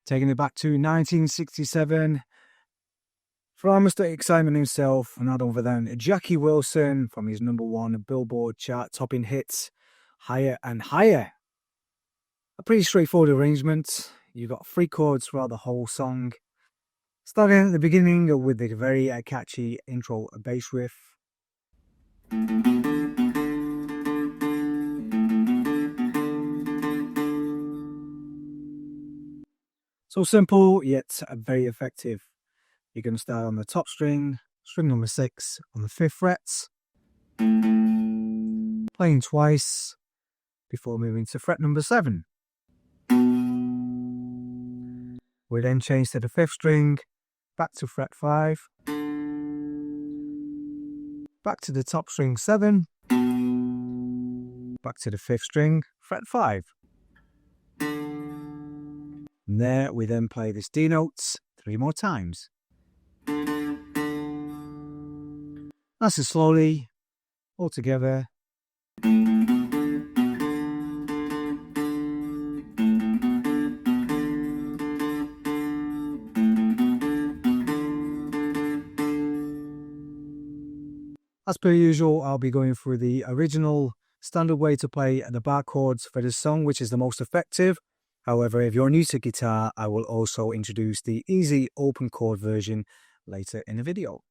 Taking it back to 1967 from Mr. Excitement himself, none other than Jackie Wilson from his #1 Billboard chart-topping hit, Higher and Higher. A pretty straightforward arrangement. You've got 3 chords throughout the whole song. Starting at the beginning with the very catchy intro bass riff. So simple, yet very effective. You're going to start on the top string, string number 6 on the 5th fret, playing twice before moving to fret number 7. We then change to the 5th string, back to fret 5, back to the top string 7, back to the 5th string, fret 5. And there we then play this D notes 3 more times. Nice and slowly, all together. As per usual, I'll be going through the original standard way to play the bar chords for this song, which is the most effective. However, if you're new to guitar, I will also introduce the easy open chord version later in the video.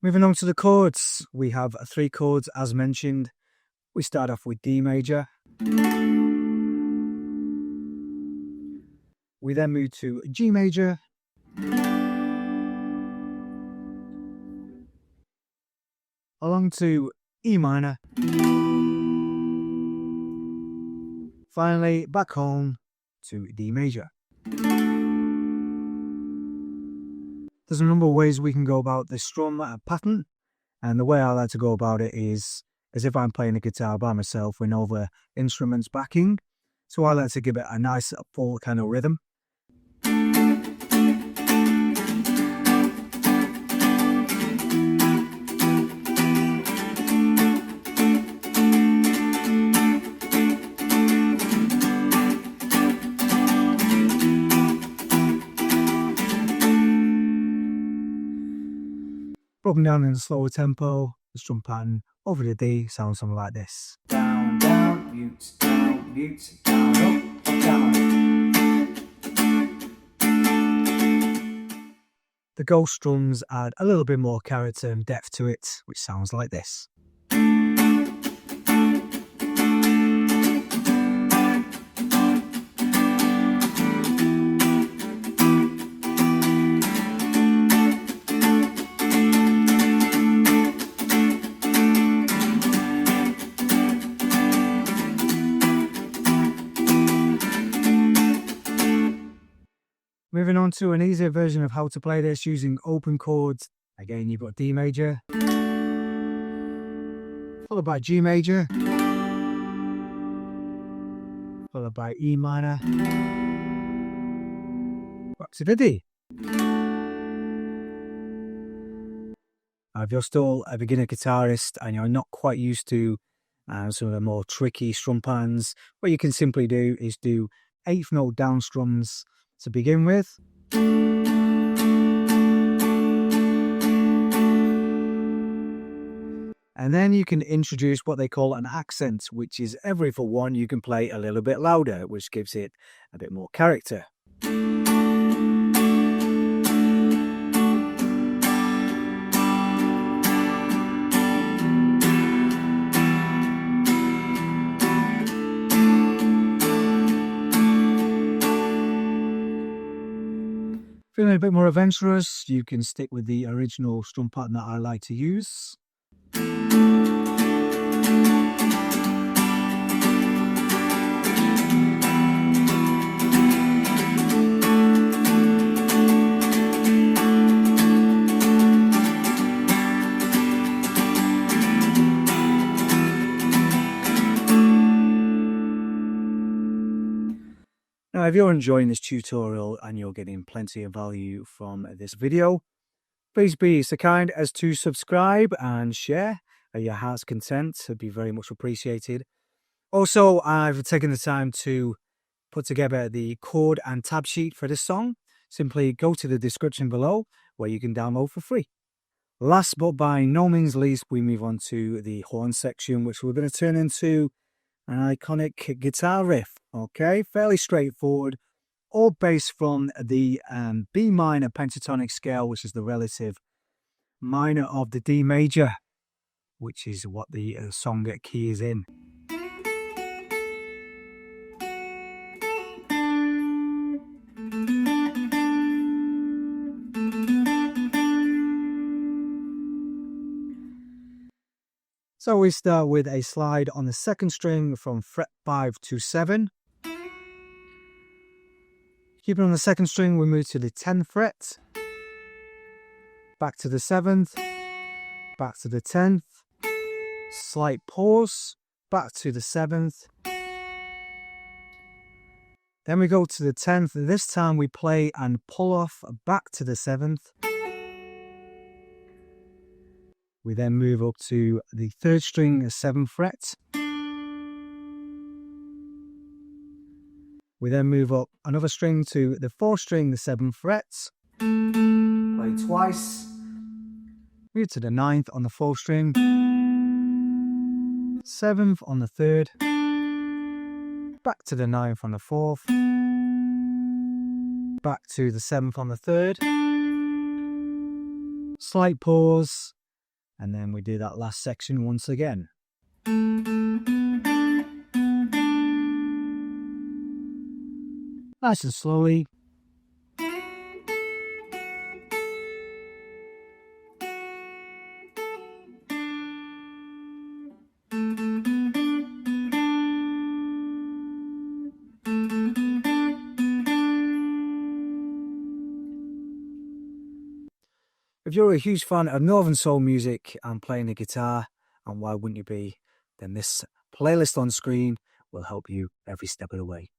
Moving on to the chords, we have 3 chords as mentioned. We start off with D major. We then move to G major. Along to E minor. Finally, back home to D major. There's a number of ways we can go about this strum pattern, and the way I like to go about it is as if I'm playing a guitar by myself with no other instruments backing. So I like to give it a nice full kind of rhythm. Broken down in a slower tempo, the strum pattern over the D sounds something like this. Down, down, mute, down, up, down. The ghost strums add a little bit more character and depth to it, which sounds like this. Moving on to an easier version of how to play this using open chords. Again, you've got D major, followed by G major, followed by E minor, back to the D. If you're still a beginner guitarist and you're not quite used to some of the more tricky strum patterns, what you can simply do is do 8th note down strums to begin with. And then you can introduce what they call an accent, which is every for one you can play a little bit louder, which gives it a bit more character. Feeling a bit more adventurous, you can stick with the original strum pattern that I like to use. Now, if you're enjoying this tutorial and you're getting plenty of value from this video, please be so kind as to subscribe and share at your heart's content. It'd be very much appreciated. Also, I've taken the time to put together the chord and tab sheet for this song, simply go to the description below where you can download for free. Last but by no means least, we move on to the horn section, which we're going to turn into an iconic guitar riff. Okay, fairly straightforward, all based from the B minor pentatonic scale, which is the relative minor of the D major, which is what the song key is in. So we start with a slide on the second string from fret 5 to 7. Keeping on the second string, we move to the 10th fret, back to the 7th, back to the 10th, slight pause, back to the 7th. Then we go to the 10th. This time we play and pull off back to the 7th. We then move up to the 3rd string, 7th fret. We then move up another string to the 4th string, the 7th fret. Play twice. Move to the 9th on the 4th string. 7th on the 3rd. Back to the 9th on the 4th. Back to the 7th on the 3rd. Slight pause. And then we do that last section once again. Nice and slowly. If you're a huge fan of Northern Soul music and playing the guitar, and why wouldn't you be, then this playlist on screen will help you every step of the way.